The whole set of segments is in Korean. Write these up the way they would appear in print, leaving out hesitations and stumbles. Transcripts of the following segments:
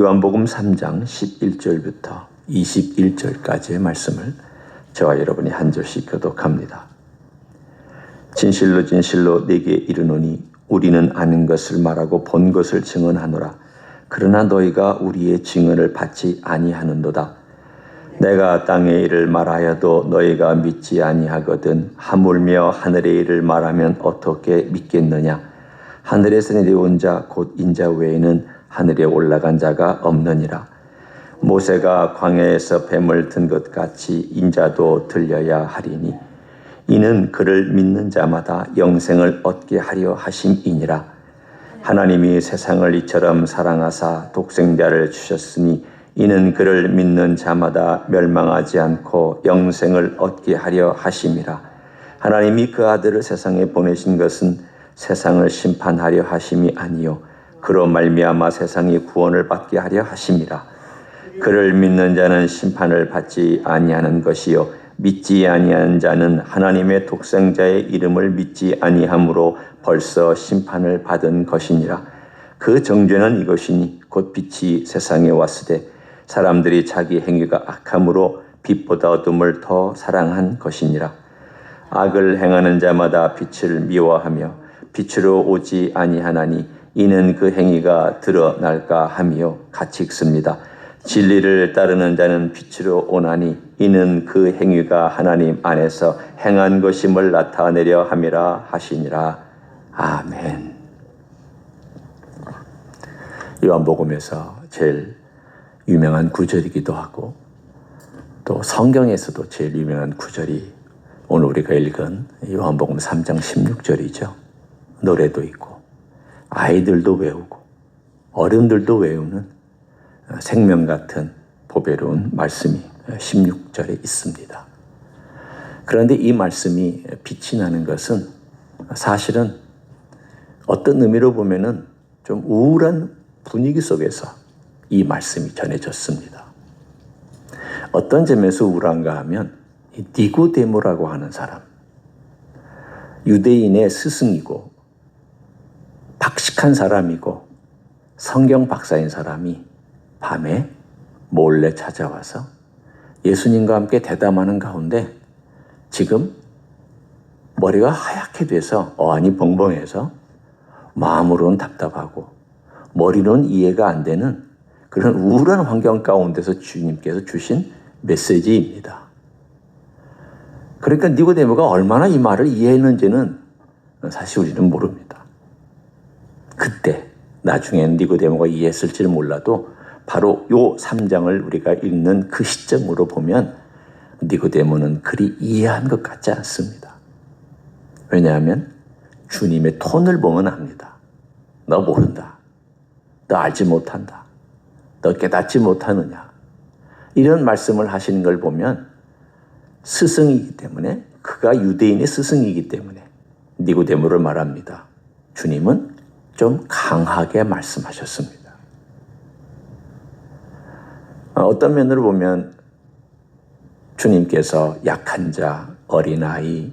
요한복음 3장 11절부터 21절까지의 말씀을 저와 여러분이 한 절씩 교독합니다. 진실로 진실로 네게 이르노니 우리는 아는 것을 말하고 본 것을 증언하노라. 그러나 너희가 우리의 증언을 받지 아니하는도다. 내가 땅의 일을 말하여도 너희가 믿지 아니하거든 하물며 하늘의 일을 말하면 어떻게 믿겠느냐. 하늘에서 내려온 자 곧 인자 외에는 하늘에 올라간 자가 없느니라. 모세가 광야에서 뱀을 든 것 같이 인자도 들려야 하리니 이는 그를 믿는 자마다 영생을 얻게 하려 하심이니라. 하나님이 세상을 이처럼 사랑하사 독생자를 주셨으니 이는 그를 믿는 자마다 멸망하지 않고 영생을 얻게 하려 하심이라. 하나님이 그 아들을 세상에 보내신 것은 세상을 심판하려 하심이 아니요 그로 말미암아 세상이 구원을 받게 하려 하심이라. 그를 믿는 자는 심판을 받지 아니하는 것이요 믿지 아니하는 자는 하나님의 독생자의 이름을 믿지 아니함으로 벌써 심판을 받은 것이니라. 그 정죄는 이것이니 곧 빛이 세상에 왔으되 사람들이 자기 행위가 악함으로 빛보다 어둠을 더 사랑한 것이니라. 악을 행하는 자마다 빛을 미워하며 빛으로 오지 아니하나니 이는 그 행위가 드러날까 하며 같이 읽습니다. 진리를 따르는 자는 빛으로 오나니 이는 그 행위가 하나님 안에서 행한 것임을 나타내려 함이라 하시니라. 아멘. 요한복음에서 제일 유명한 구절이기도 하고 또 성경에서도 제일 유명한 구절이 오늘 우리가 읽은 요한복음 3장 16절이죠. 노래도 있고 아이들도 외우고 어른들도 외우는 생명 같은 보배로운 말씀이 16절에 있습니다. 그런데 이 말씀이 빛이 나는 것은 사실은 어떤 의미로 보면은 좀 우울한 분위기 속에서 이 말씀이 전해졌습니다. 어떤 점에서 우울한가 하면 니고데모라고 하는 사람, 유대인의 스승이고 박식한 사람이고 성경 박사인 사람이 밤에 몰래 찾아와서 예수님과 함께 대담하는 가운데 지금 머리가 하얗게 돼서 어안이 벙벙해서 마음으로는 답답하고 머리로는 이해가 안 되는 그런 우울한 환경 가운데서 주님께서 주신 메시지입니다. 그러니까 니고데모가 얼마나 이 말을 이해했는지는 사실 우리는 모릅니다. 그때 나중에는 니고데모가 이해했을지는 몰라도 바로 요 3장을 우리가 읽는 그 시점으로 보면 니고데모는 그리 이해한 것 같지 않습니다. 왜냐하면 주님의 톤을 보면 압니다. 너 모른다. 너 알지 못한다. 너 깨닫지 못하느냐. 이런 말씀을 하시는 걸 보면 스승이기 때문에 그가 유대인의 스승이기 때문에 니고데모를 말합니다. 주님은 좀 강하게 말씀하셨습니다. 어떤 면으로 보면 주님께서 약한 자, 어린아이,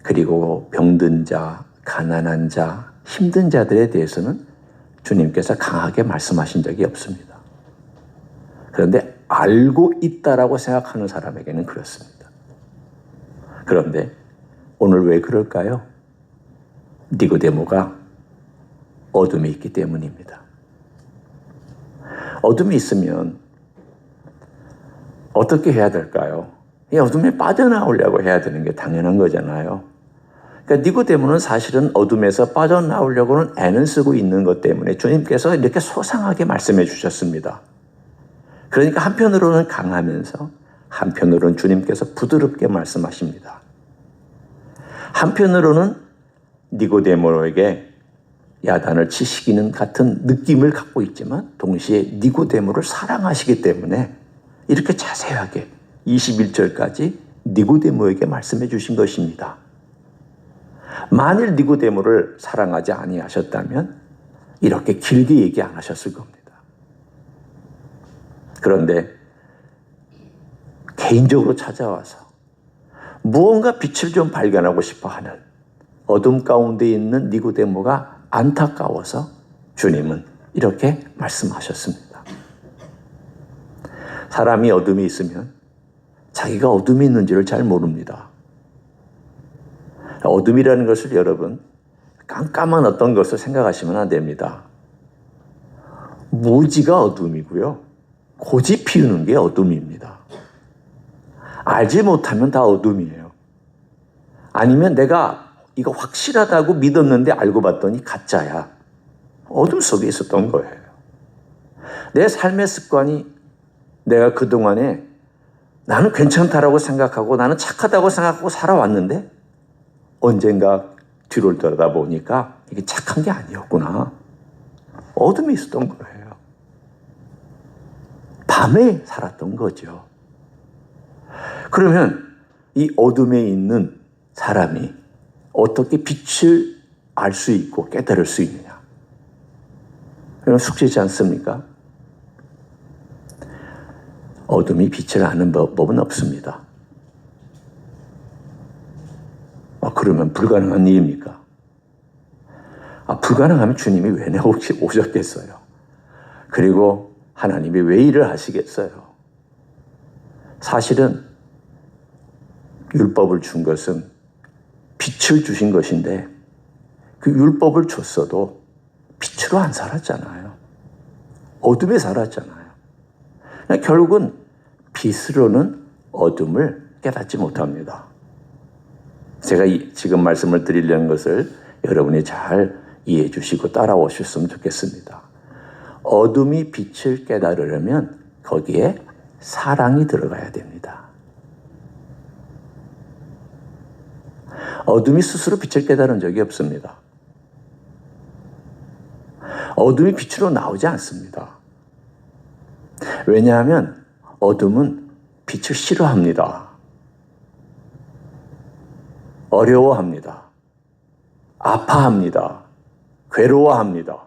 그리고 병든 자, 가난한 자, 힘든 자들에 대해서는 주님께서 강하게 말씀하신 적이 없습니다. 그런데 알고 있다라고 생각하는 사람에게는 그렇습니다. 그런데 오늘 왜 그럴까요? 니고데모가 어둠에 있기 때문입니다. 어둠이 있으면 어떻게 해야 될까요? 이 어둠에 빠져나오려고 해야 되는 게 당연한 거잖아요. 그러니까 니고데모는 사실은 어둠에서 빠져나오려고는 애는 쓰고 있는 것 때문에 주님께서 이렇게 소상하게 말씀해 주셨습니다. 그러니까 한편으로는 강하면서 한편으로는 주님께서 부드럽게 말씀하십니다. 한편으로는 니고데모에게 야단을 치시기는 같은 느낌을 갖고 있지만 동시에 니고데모를 사랑하시기 때문에 이렇게 자세하게 21절까지 니고데모에게 말씀해 주신 것입니다. 만일 니고데모를 사랑하지 아니하셨다면 이렇게 길게 얘기 안 하셨을 겁니다. 그런데 개인적으로 찾아와서 무언가 빛을 좀 발견하고 싶어 하는 어둠 가운데 있는 니고데모가 안타까워서 주님은 이렇게 말씀하셨습니다. 사람이 어둠에 있으면 자기가 어둠에 있는지를 잘 모릅니다. 어둠이라는 것을 여러분 깜깜한 어떤 것을 생각하시면 안 됩니다. 무지가 어둠이고요. 고집 피우는 게 어둠입니다. 알지 못하면 다 어둠이에요. 아니면 내가 이거 확실하다고 믿었는데 알고 봤더니 가짜야. 어둠 속에 있었던 거예요. 내 삶의 습관이 내가 그동안에 나는 괜찮다라고 생각하고 나는 착하다고 생각하고 살아왔는데 언젠가 뒤를 돌아보니까 이게 착한 게 아니었구나. 어둠에 있었던 거예요. 밤에 살았던 거죠. 그러면 이 어둠에 있는 사람이 어떻게 빛을 알 수 있고 깨달을 수 있느냐? 그럼 숙제지 않습니까? 어둠이 빛을 아는 법은 없습니다. 그러면 불가능한 일입니까? 불가능하면 주님이 왜 오셨겠어요? 그리고 하나님이 왜 일을 하시겠어요? 사실은 율법을 준 것은 빛을 주신 것인데 그 율법을 줬어도 빛으로 안 살았잖아요. 어둠에 살았잖아요. 결국은 빛으로는 어둠을 깨닫지 못합니다. 제가 지금 말씀을 드리려는 것을 여러분이 잘 이해해 주시고 따라오셨으면 좋겠습니다. 어둠이 빛을 깨달으려면 거기에 사랑이 들어가야 됩니다. 어둠이 스스로 빛을 깨달은 적이 없습니다. 어둠이 빛으로 나오지 않습니다. 왜냐하면 어둠은 빛을 싫어합니다. 어려워합니다. 아파합니다. 괴로워합니다.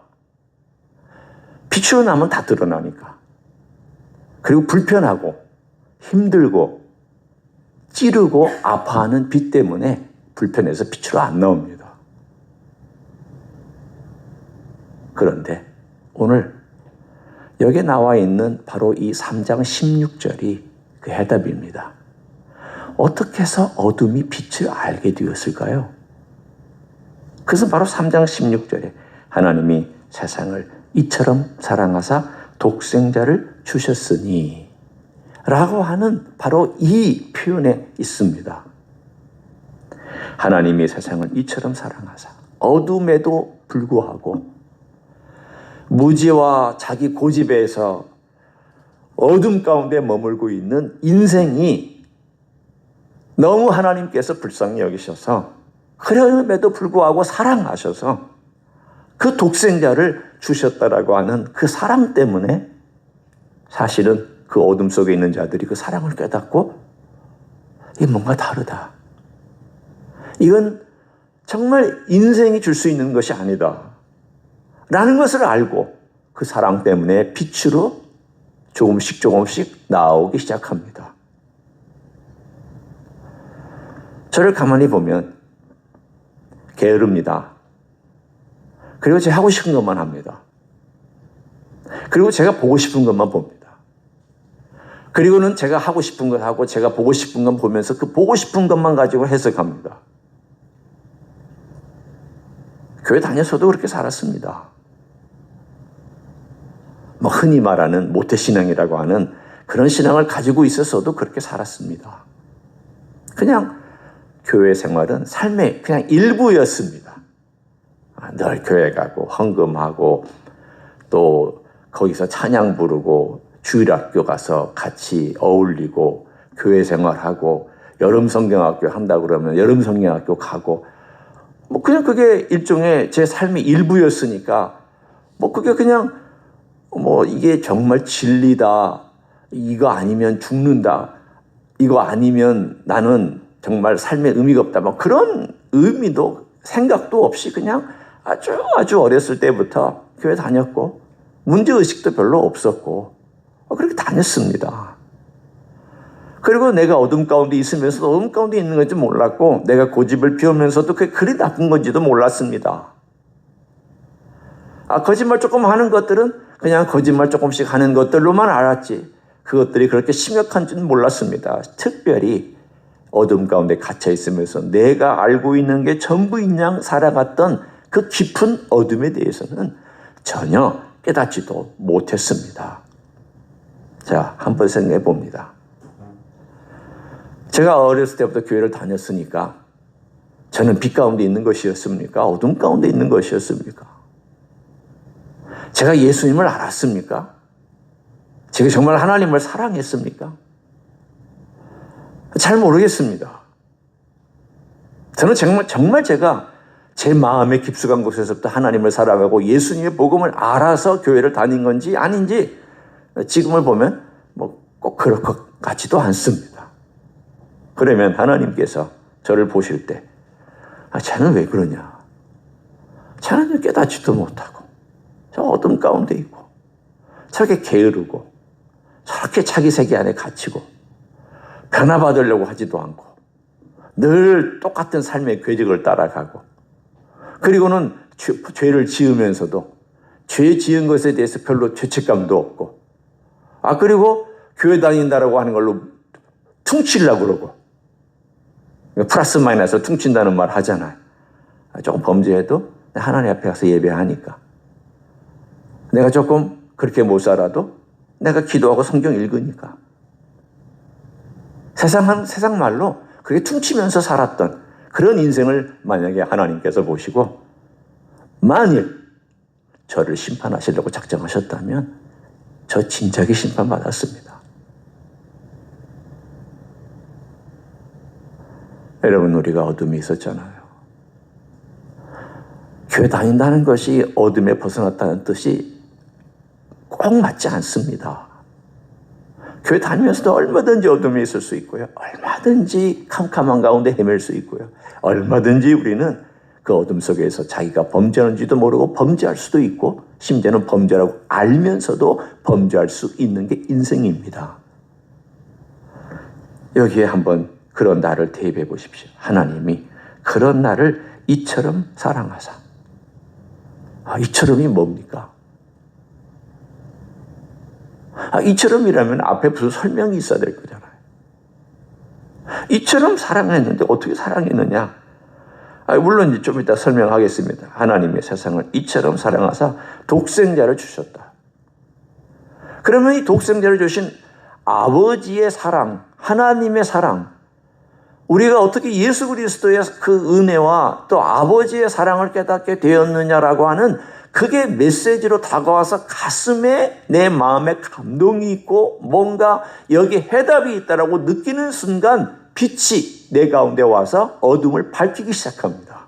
빛으로 나면 다 드러나니까. 그리고 불편하고 힘들고 찌르고 아파하는 빛 때문에 불편해서 빛으로 안 나옵니다. 그런데 오늘 여기에 나와 있는 바로 이 3장 16절이 그 해답입니다. 어떻게 해서 어둠이 빛을 알게 되었을까요? 그것은 바로 3장 16절에 하나님이 세상을 이처럼 사랑하사 독생자를 주셨으니 라고 하는 바로 이 표현에 있습니다. 하나님이 세상을 이처럼 사랑하사 어둠에도 불구하고 무지와 자기 고집에서 어둠 가운데 머물고 있는 인생이 너무 하나님께서 불쌍히 여기셔서 그럼에도 불구하고 사랑하셔서 그 독생자를 주셨다라고 하는 그 사랑 때문에 사실은 그 어둠 속에 있는 자들이 그 사랑을 깨닫고 이게 뭔가 다르다. 이건 정말 인생이 줄 수 있는 것이 아니다. 라는 것을 알고 그 사랑 때문에 빛으로 조금씩 나오기 시작합니다. 저를 가만히 보면 게으릅니다. 그리고 제가 하고 싶은 것만 합니다. 그리고 제가 보고 싶은 것만 봅니다. 그리고는 제가 하고 싶은 것 하고 제가 보고 싶은 것 보면서 그 보고 싶은 것만 가지고 해석합니다. 교회 다녀서도 그렇게 살았습니다. 흔히 말하는 모태신앙이라고 하는 그런 신앙을 가지고 있어서도 그렇게 살았습니다. 그냥 교회 생활은 삶의 그냥 일부였습니다. 늘 교회 가고 헌금하고 또 거기서 찬양 부르고 주일학교 가서 같이 어울리고 교회 생활하고 여름 성경학교 한다고 그러면 여름 성경학교 가고 그냥 그게 일종의 제 삶의 일부였으니까 그게 그냥 이게 정말 진리다. 이거 아니면 죽는다. 이거 아니면 나는 정말 삶에 의미가 없다. 그런 의미도 생각도 없이 그냥 아주 어렸을 때부터 교회 다녔고 문제의식도 별로 없었고 그렇게 다녔습니다. 그리고 내가 어둠 가운데 있으면서도 어둠 가운데 있는 건지 몰랐고 내가 고집을 피우면서도 그게 그리 나쁜 건지도 몰랐습니다. 거짓말 조금 하는 것들은 그냥 거짓말 조금씩 하는 것들로만 알았지 그것들이 그렇게 심각한 줄은 몰랐습니다. 특별히 어둠 가운데 갇혀 있으면서 내가 알고 있는 게 전부인 양 살아갔던 그 깊은 어둠에 대해서는 전혀 깨닫지도 못했습니다. 자, 한번 생각해 봅니다. 제가 어렸을 때부터 교회를 다녔으니까 저는 빛 가운데 있는 것이었습니까? 어둠 가운데 있는 것이었습니까? 제가 예수님을 알았습니까? 제가 정말 하나님을 사랑했습니까? 잘 모르겠습니다. 저는 정말 제가 제 마음의 깊숙한 곳에서부터 하나님을 사랑하고 예수님의 복음을 알아서 교회를 다닌 건지 아닌지 지금을 보면 꼭 그럴 것 같지도 않습니다. 그러면 하나님께서 저를 보실 때 쟤는 왜 그러냐? 쟤는 깨닫지도 못하고 저 어둠 가운데 있고 저렇게 게으르고 저렇게 자기 세계 안에 갇히고 변화받으려고 하지도 않고 늘 똑같은 삶의 궤적을 따라가고 그리고는 죄를 지으면서도 죄 지은 것에 대해서 별로 죄책감도 없고 그리고 교회 다닌다라고 하는 걸로 퉁치려고 그러고 플러스 마이너스 퉁친다는 말 하잖아요. 조금 범죄해도 하나님 앞에 가서 예배하니까 내가 조금 그렇게 못 살아도 내가 기도하고 성경 읽으니까 세상 말로 그렇게 퉁치면서 살았던 그런 인생을 만약에 하나님께서 보시고 만일 저를 심판하시려고 작정하셨다면 저 진작에 심판받았습니다. 여러분, 우리가 어둠이 있었잖아요. 교회 다닌다는 것이 어둠에 벗어났다는 뜻이 꼭 맞지 않습니다. 교회 다니면서도 얼마든지 어둠이 있을 수 있고요. 얼마든지 캄캄한 가운데 헤맬 수 있고요. 얼마든지 우리는 그 어둠 속에서 자기가 범죄하는지도 모르고 범죄할 수도 있고 심지어는 범죄라고 알면서도 범죄할 수 있는 게 인생입니다. 여기에 한번 그런 나를 대입해 보십시오. 하나님이 그런 나를 이처럼 사랑하사. 이처럼이 뭡니까? 이처럼이라면 앞에 무슨 설명이 있어야 될 거잖아요. 이처럼 사랑했는데 어떻게 사랑했느냐? 물론 이제 좀 이따 설명하겠습니다. 하나님의 세상을 이처럼 사랑하사 독생자를 주셨다. 그러면 이 독생자를 주신 아버지의 사랑, 하나님의 사랑, 우리가 어떻게 예수 그리스도의 그 은혜와 또 아버지의 사랑을 깨닫게 되었느냐라고 하는 그게 메시지로 다가와서 가슴에 내 마음에 감동이 있고 뭔가 여기 해답이 있다라고 느끼는 순간 빛이 내 가운데 와서 어둠을 밝히기 시작합니다.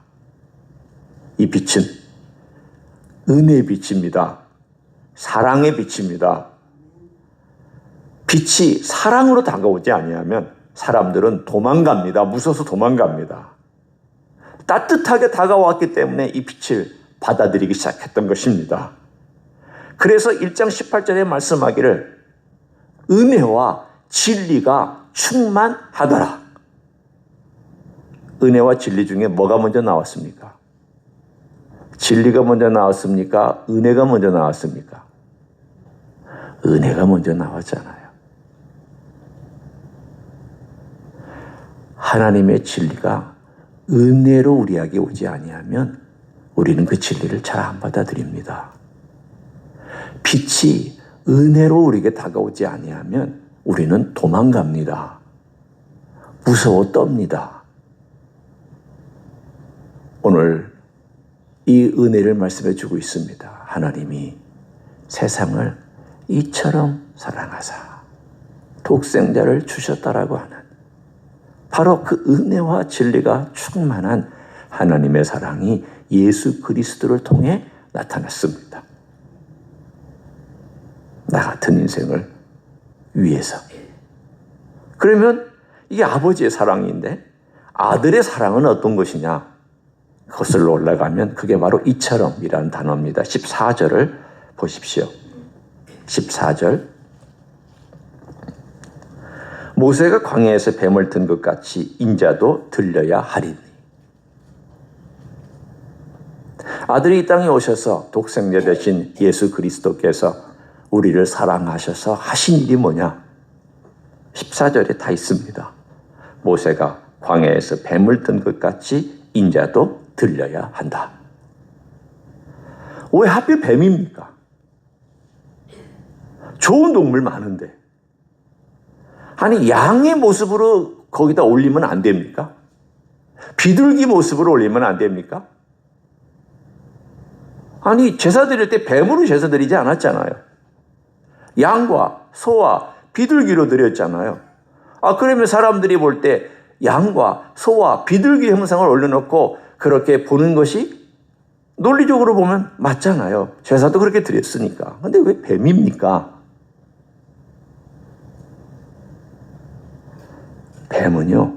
이 빛은 은혜의 빛입니다. 사랑의 빛입니다. 빛이 사랑으로 다가오지 아니하면 사람들은 도망갑니다. 무서워서 도망갑니다. 따뜻하게 다가왔기 때문에 이 빛을 받아들이기 시작했던 것입니다. 그래서 1장 18절에 말씀하기를 은혜와 진리가 충만하더라. 은혜와 진리 중에 뭐가 먼저 나왔습니까? 진리가 먼저 나왔습니까? 은혜가 먼저 나왔습니까? 은혜가 먼저 나왔잖아요. 하나님의 진리가 은혜로 우리에게 오지 아니하면 우리는 그 진리를 잘 안 받아들입니다. 빛이 은혜로 우리에게 다가오지 아니하면 우리는 도망갑니다. 무서워 떱니다. 오늘 이 은혜를 말씀해 주고 있습니다. 하나님이 세상을 이처럼 사랑하사 독생자를 주셨다라고 하는 바로 그 은혜와 진리가 충만한 하나님의 사랑이 예수 그리스도를 통해 나타났습니다. 나 같은 인생을 위해서. 그러면 이게 아버지의 사랑인데 아들의 사랑은 어떤 것이냐? 거슬러 올라가면 그게 바로 이처럼이라는 단어입니다. 14절을 보십시오. 14절. 모세가 광야에서 뱀을 든 것 같이 인자도 들려야 하리니. 아들이 이 땅에 오셔서 독생자 되신 예수 그리스도께서 우리를 사랑하셔서 하신 일이 뭐냐? 14절에 다 있습니다. 모세가 광야에서 뱀을 든 것 같이 인자도 들려야 한다. 왜 하필 뱀입니까? 좋은 동물 많은데. 아니, 양의 모습으로 거기다 올리면 안 됩니까? 비둘기 모습으로 올리면 안 됩니까? 아니, 제사 드릴 때 뱀으로 제사 드리지 않았잖아요. 양과 소와 비둘기로 드렸잖아요. 그러면 사람들이 볼 때 양과 소와 비둘기 형상을 올려놓고 그렇게 보는 것이 논리적으로 보면 맞잖아요. 제사도 그렇게 드렸으니까. 근데 왜 뱀입니까? 뱀은요,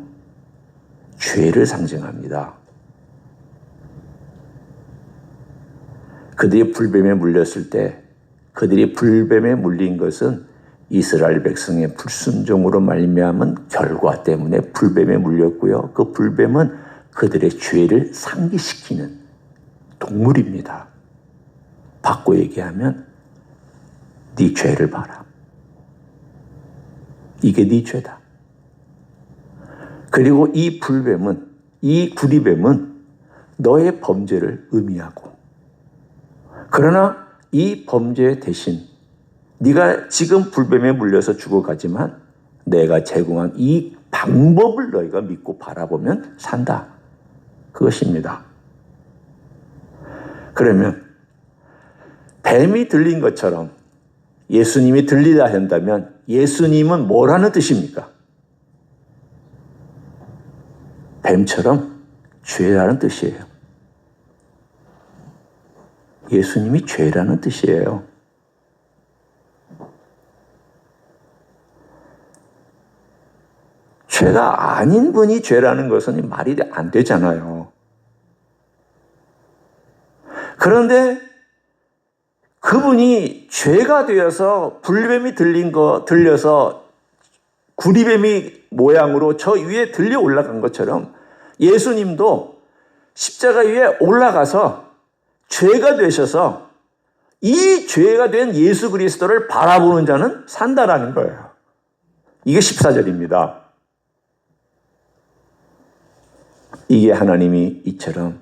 죄를 상징합니다. 그들이 불뱀에 물렸을 때 그들이 불뱀에 물린 것은 이스라엘 백성의 불순종으로 말미암은 결과 때문에 불뱀에 물렸고요. 그 불뱀은 그들의 죄를 상기시키는 동물입니다. 바꿔 얘기하면 네 죄를 봐라. 이게 네 죄다. 그리고 이 불뱀은, 이 구리뱀은 너의 범죄를 의미하고, 그러나 이 범죄 대신 네가 지금 불뱀에 물려서 죽어가지만 내가 제공한 이 방법을 너희가 믿고 바라보면 산다. 그것입니다. 그러면 뱀이 들린 것처럼 예수님이 들리다 한다면 예수님은 뭐라는 뜻입니까? 뱀처럼 죄라는 뜻이에요. 예수님이 죄라는 뜻이에요. 죄가 아닌 분이 죄라는 것은 말이 안 되잖아요. 그런데 그분이 죄가 되어서 불뱀이 들려서 구리뱀이 모양으로 저 위에 들려 올라간 것처럼 예수님도 십자가 위에 올라가서 죄가 되셔서 이 죄가 된 예수 그리스도를 바라보는 자는 산다라는 거예요. 이게 14절입니다. 이게 하나님이 이처럼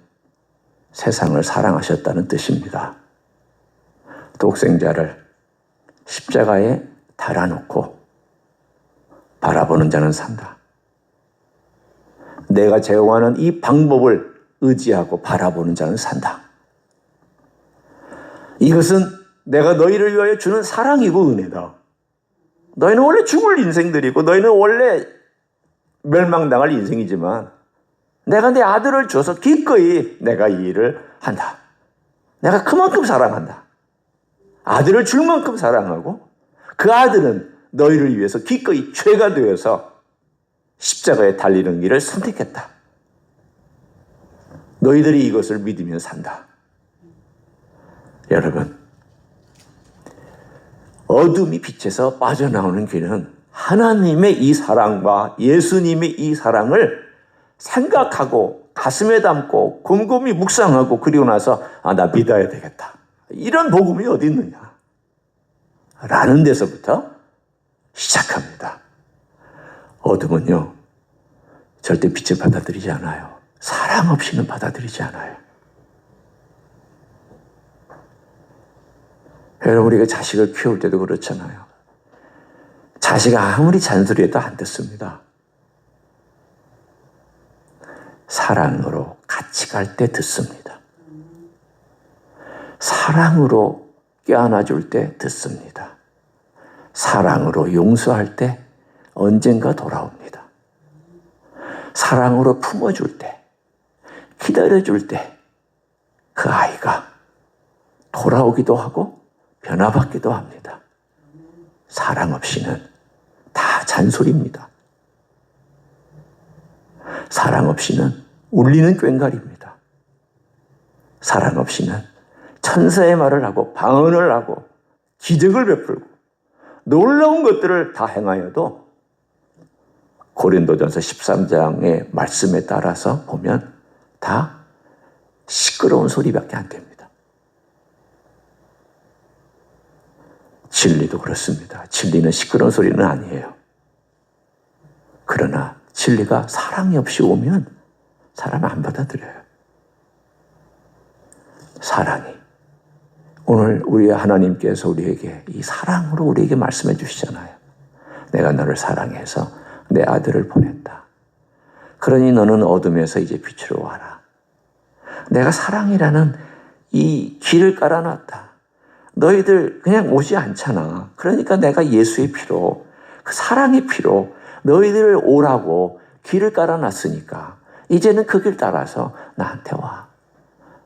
세상을 사랑하셨다는 뜻입니다. 독생자를 십자가에 달아놓고 바라보는 자는 산다. 내가 제공하는 이 방법을 의지하고 바라보는 자는 산다. 이것은 내가 너희를 위하여 주는 사랑이고 은혜다. 너희는 원래 죽을 인생들이고 너희는 원래 멸망당할 인생이지만 내가 내 아들을 줘서 기꺼이 내가 이 일을 한다. 내가 그만큼 사랑한다. 아들을 줄 만큼 사랑하고 그 아들은 너희를 위해서 기꺼이 죄가 되어서 십자가에 달리는 길을 선택했다. 너희들이 이것을 믿으면 산다. 여러분, 어둠이 빛에서 빠져나오는 길은 하나님의 이 사랑과 예수님의 이 사랑을 생각하고 가슴에 담고 곰곰이 묵상하고 그리고 나서 나 믿어야 되겠다. 이런 복음이 어디 있느냐? 라는 데서부터 시작합니다. 어둠은요, 절대 빛을 받아들이지 않아요. 사랑 없이는 받아들이지 않아요. 여러분, 우리가 자식을 키울 때도 그렇잖아요. 자식이 아무리 잔소리해도 안 듣습니다. 사랑으로 같이 갈 때 듣습니다. 사랑으로 껴안아줄 때 듣습니다. 사랑으로 용서할 때 언젠가 돌아옵니다. 사랑으로 품어줄 때, 기다려줄 때 그 아이가 돌아오기도 하고 변화받기도 합니다. 사랑 없이는 다 잔소리입니다. 사랑 없이는 울리는 꽹과리입니다. 사랑 없이는 천사의 말을 하고 방언을 하고 기적을 베풀고 놀라운 것들을 다 행하여도 고린도전서 13장의 말씀에 따라서 보면 다 시끄러운 소리밖에 안 됩니다. 진리도 그렇습니다. 진리는 시끄러운 소리는 아니에요. 그러나 진리가 사랑이 없이 오면 사람은 안 받아들여요. 사랑이. 오늘 우리 하나님께서 우리에게 이 사랑으로 우리에게 말씀해 주시잖아요. 내가 너를 사랑해서 내 아들을 보냈다. 그러니 너는 어둠에서 이제 빛으로 와라. 내가 사랑이라는 이 길을 깔아놨다. 너희들 그냥 오지 않잖아. 그러니까 내가 예수의 피로, 그 사랑의 피로 너희들 오라고 길을 깔아놨으니까 이제는 그 길 따라서 나한테 와.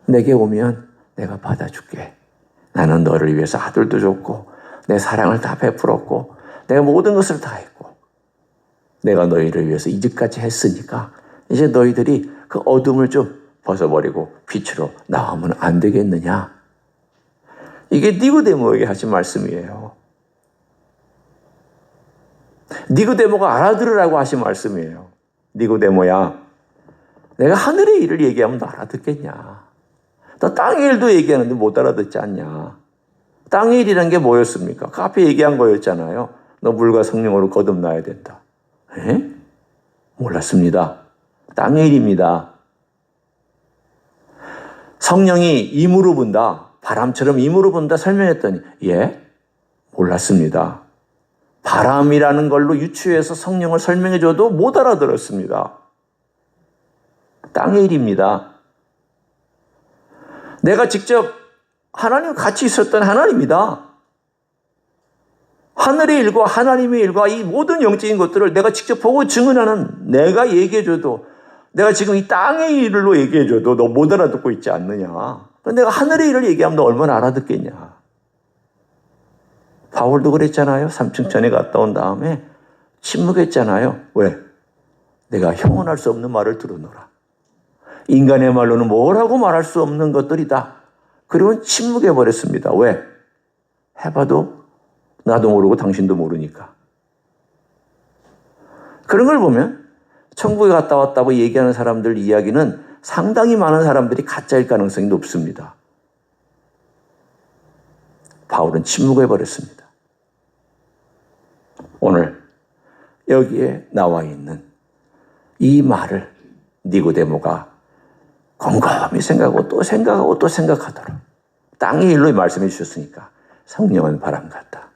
내게 오면 내가 받아줄게. 나는 너를 위해서 아들도 줬고 내 사랑을 다 베풀었고 내가 모든 것을 다 했고 내가 너희를 위해서 이제까지 했으니까 이제 너희들이 그 어둠을 좀 벗어버리고 빛으로 나오면 안 되겠느냐. 이게 니고데모에게 하신 말씀이에요. 니고데모가 알아들으라고 하신 말씀이에요. 니고데모야, 내가 하늘의 일을 얘기하면 너 알아듣겠냐. 너 땅의 일도 얘기하는데 못 알아듣지 않냐. 땅의 일이라는 게 뭐였습니까? 그 앞에 얘기한 거였잖아요. 너 물과 성령으로 거듭나야 된다. 에? 몰랐습니다. 땅의 일입니다. 성령이 임으로 분다. 바람처럼 임으로 분다 설명했더니 예? 몰랐습니다. 바람이라는 걸로 유추해서 성령을 설명해 줘도 못 알아들었습니다. 땅의 일입니다. 내가 직접 하나님과 같이 있었던 하나님이다. 하늘의 일과 하나님의 일과 이 모든 영적인 것들을 내가 직접 보고 증언하는 내가 얘기해줘도 내가 지금 이 땅의 일로 얘기해줘도 너 못 알아듣고 있지 않느냐. 내가 하늘의 일을 얘기하면 너 얼마나 알아듣겠냐. 바울도 그랬잖아요. 삼층천에 갔다 온 다음에 침묵했잖아요. 왜? 내가 형언할 수 없는 말을 들어놓으라. 인간의 말로는 뭐라고 말할 수 없는 것들이다. 그리고 침묵해버렸습니다. 왜? 해봐도 나도 모르고 당신도 모르니까. 그런 걸 보면 천국에 갔다 왔다고 얘기하는 사람들 이야기는 상당히 많은 사람들이 가짜일 가능성이 높습니다. 바울은 침묵해버렸습니다. 오늘 여기에 나와 있는 이 말을 니고데모가 곰곰이 생각하고 또 생각하고 또 생각하도록 땅의 일로 말씀해 주셨으니까 성령은 바람 같다.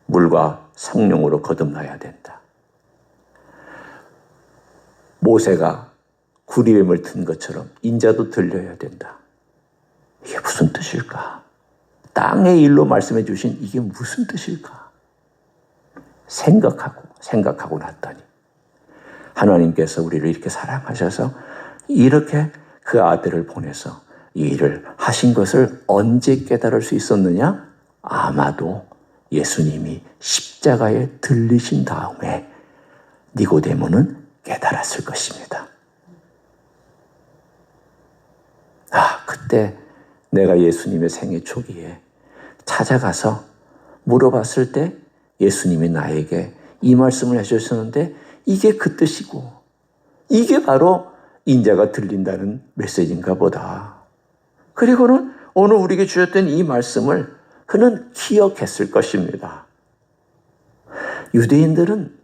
물과 성령으로 거듭나야 된다. 모세가 구리뱀을 튼 것처럼 인자도 들려야 된다. 이게 무슨 뜻일까? 땅의 일로 말씀해 주신 이게 무슨 뜻일까? 생각하고 났더니 하나님께서 우리를 이렇게 사랑하셔서 이렇게 그 아들을 보내서 이 일을 하신 것을 언제 깨달을 수 있었느냐? 아마도 예수님이 십자가에 들리신 다음에 니고데모는 깨달았을 것입니다. 그때 내가 예수님의 생애 초기에 찾아가서 물어봤을 때 예수님이 나에게 이 말씀을 해주셨는데 이게 그 뜻이고 이게 바로 인자가 들린다는 메시지인가 보다. 그리고는 오늘 우리에게 주셨던 이 말씀을 그는 기억했을 것입니다. 유대인들은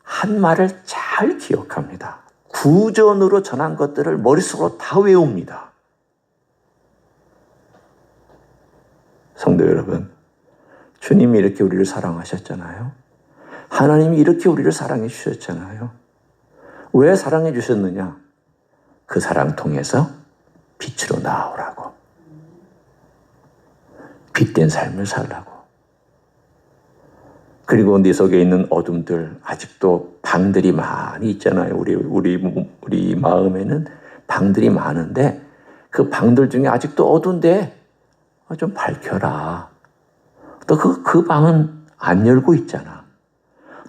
한 말을 잘 기억합니다. 구전으로 전한 것들을 머릿속으로 다 외웁니다. 성도 여러분, 주님이 이렇게 우리를 사랑하셨잖아요. 하나님이 이렇게 우리를 사랑해 주셨잖아요. 왜 사랑해 주셨느냐? 그 사랑 통해서 빛으로 나오라고. 빛된 삶을 살라고. 그리고 네 속에 있는 어둠들, 아직도 방들이 많이 있잖아요. 우리 마음에는 방들이 많은데 그 방들 중에 아직도 어두운데 좀 밝혀라. 또 그 방은 안 열고 있잖아.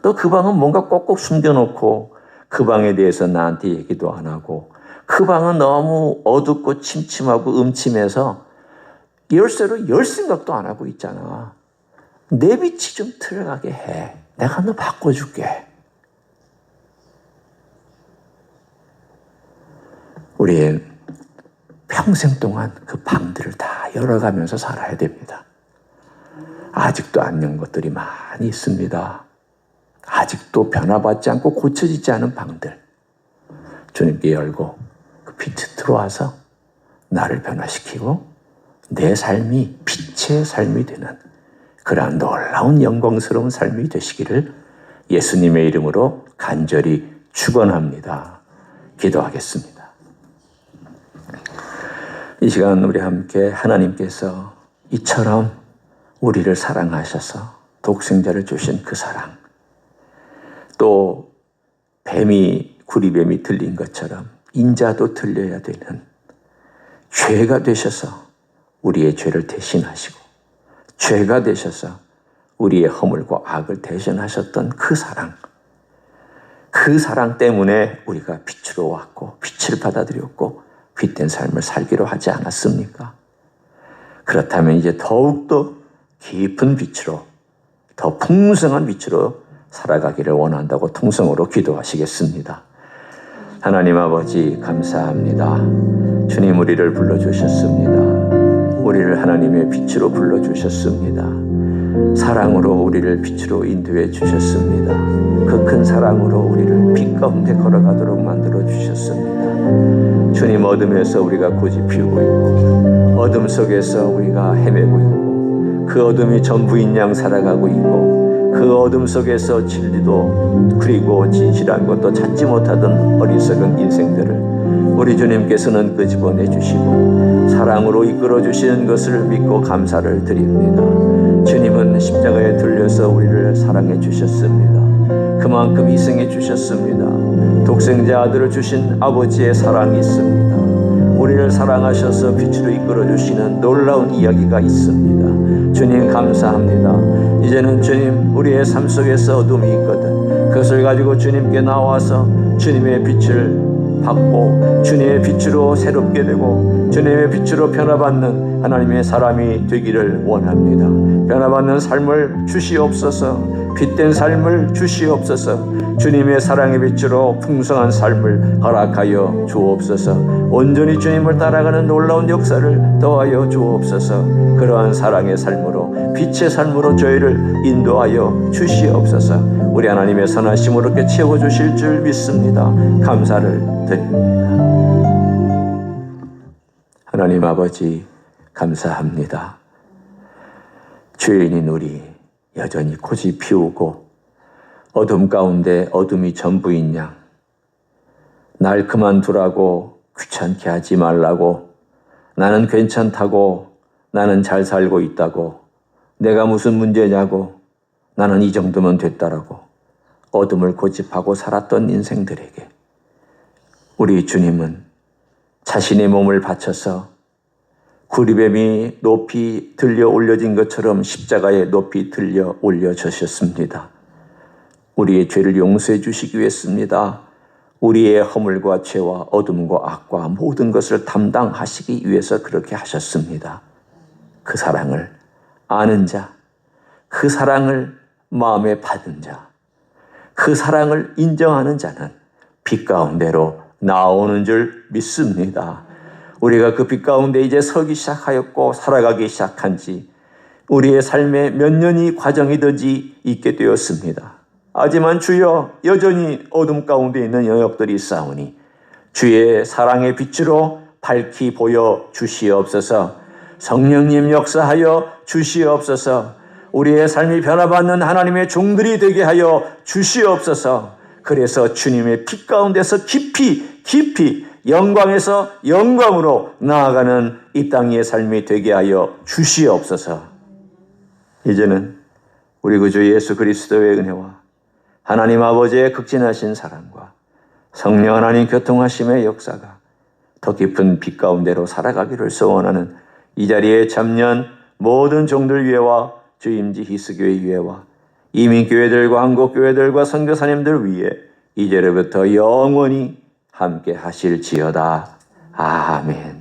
또 그 방은 뭔가 꼭꼭 숨겨놓고 그 방에 대해서 나한테 얘기도 안 하고 그 방은 너무 어둡고 침침하고 음침해서 열쇠로 열 생각도 안 하고 있잖아. 내 빛이 좀 들어가게 해. 내가 너 바꿔줄게. 우리 평생 동안 그 방들을 다 열어가면서 살아야 됩니다. 아직도 안 연 것들이 많이 있습니다. 아직도 변화받지 않고 고쳐지지 않은 방들 주님께 열고 그 빛이 들어와서 나를 변화시키고 내 삶이 빛의 삶이 되는 그러한 놀라운 영광스러운 삶이 되시기를 예수님의 이름으로 간절히 축원합니다. 기도하겠습니다. 이 시간 우리 함께 하나님께서 이처럼 우리를 사랑하셔서 독생자를 주신 그 사랑, 또 구리뱀이 들린 것처럼 인자도 들려야 되는 죄가 되셔서 우리의 죄를 대신하시고 죄가 되셔서 우리의 허물과 악을 대신하셨던 그 사랑 때문에 우리가 빛으로 왔고 빛을 받아들였고 빛된 삶을 살기로 하지 않았습니까? 그렇다면 이제 더욱더 깊은 빛으로, 더 풍성한 빛으로 살아가기를 원한다고 통성으로 기도하시겠습니다. 하나님 아버지 감사합니다. 주님 우리를 불러주셨습니다. 우리를 하나님의 빛으로 불러주셨습니다. 사랑으로 우리를 빛으로 인도해 주셨습니다. 그 큰 사랑으로 우리를 빛 가운데 걸어가도록 만들어 주셨습니다. 주님 어둠에서 우리가 고집 피우고 있고 어둠 속에서 우리가 헤매고 있고 그 어둠이 전부인 양 살아가고 있고 그 어둠 속에서 진리도 그리고 진실한 것도 찾지 못하던 어리석은 인생들을 우리 주님께서는 끄집어내 주시고 사랑으로 이끌어 주시는 것을 믿고 감사를 드립니다. 주님은 십자가에 들려서 우리를 사랑해 주셨습니다. 그만큼 희생해 주셨습니다. 독생자 아들을 주신 아버지의 사랑이 있습니다. 우리를 사랑하셔서 빛으로 이끌어 주시는 놀라운 이야기가 있습니다. 주님 감사합니다. 이제는 주님 우리의 삶 속에서 어둠이 있거든 그것을 가지고 주님께 나와서 주님의 빛을 받고 주님의 빛으로 새롭게 되고 주님의 빛으로 변화받는 하나님의 사람이 되기를 원합니다. 변화받는 삶을 주시옵소서. 빛된 삶을 주시옵소서. 주님의 사랑의 빛으로 풍성한 삶을 허락하여 주옵소서. 온전히 주님을 따라가는 놀라운 역사를 더하여 주옵소서. 그러한 사랑의 삶으로 빛의 삶으로 저희를 인도하여 주시옵소서. 우리 하나님의 선하심으로 이렇게 채워주실 줄 믿습니다. 감사를 드립니다. 하나님 아버지 감사합니다. 죄인인 우리 여전히 고집 피우고 어둠 가운데 어둠이 전부인 양 날 그만두라고 귀찮게 하지 말라고 나는 괜찮다고 나는 잘 살고 있다고 내가 무슨 문제냐고 나는 이 정도면 됐다라고 어둠을 고집하고 살았던 인생들에게 우리 주님은 자신의 몸을 바쳐서 구리뱀이 높이 들려 올려진 것처럼 십자가에 높이 들려 올려주셨습니다. 우리의 죄를 용서해 주시기 위해서입니다. 우리의 허물과 죄와 어둠과 악과 모든 것을 담당하시기 위해서 그렇게 하셨습니다. 그 사랑을 아는 자, 그 사랑을 마음에 받은 자, 그 사랑을 인정하는 자는 빛 가운데로 나오는 줄 믿습니다. 우리가 그 빛 가운데 이제 서기 시작하였고 살아가기 시작한 지 우리의 삶에 몇 년이 과정이 되지 있게 되었습니다. 하지만 주여 여전히 어둠 가운데 있는 영역들이 있사오니 주의 사랑의 빛으로 밝히 보여 주시옵소서. 성령님 역사하여 주시옵소서. 우리의 삶이 변화받는 하나님의 종들이 되게 하여 주시옵소서. 그래서 주님의 빛 가운데서 깊이 영광에서 영광으로 나아가는 이 땅의 삶이 되게 하여 주시옵소서. 이제는 우리 구주 예수 그리스도의 은혜와 하나님 아버지의 극진하신 사랑과 성령 하나님 교통하심의 역사가 더 깊은 빛 가운데로 살아가기를 소원하는 이 자리에 참여한 모든 종들 위에와 주임지 히스교회 위에와 이민교회들과 한국교회들과 선교사님들 위에 이제로부터 영원히 함께 하실지어다. 아멘.